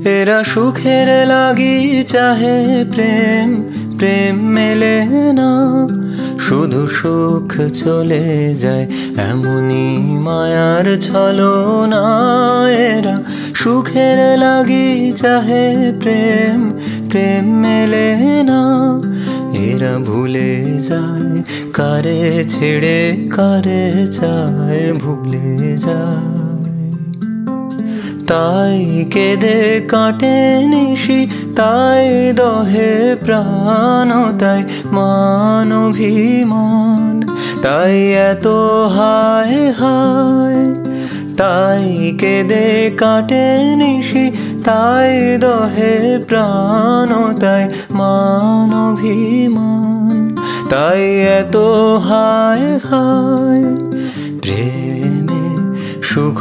এরা সুখের লাগি চাহে প্রেম, প্রেম মেলে না, শুধু সুখ চলে যায় এমনি মায়ার ছলনা। এরা সুখের লাগি চাহে প্রেম, প্রেম মেলে না, এরা ভুলে যায় কারে ছেড়ে কারে চায়, ভুলে যায়। তাই কেঁদে কাটে নিশি, তাই দহে প্রাণ, তাই মান অভিমান, তাই এত হায় হায়। তাই কেঁদে কাটে নিশি, তাই দহে প্রাণ, তাই মান অভিমান, তাই এত হায় হায়। প্রেমে সুখ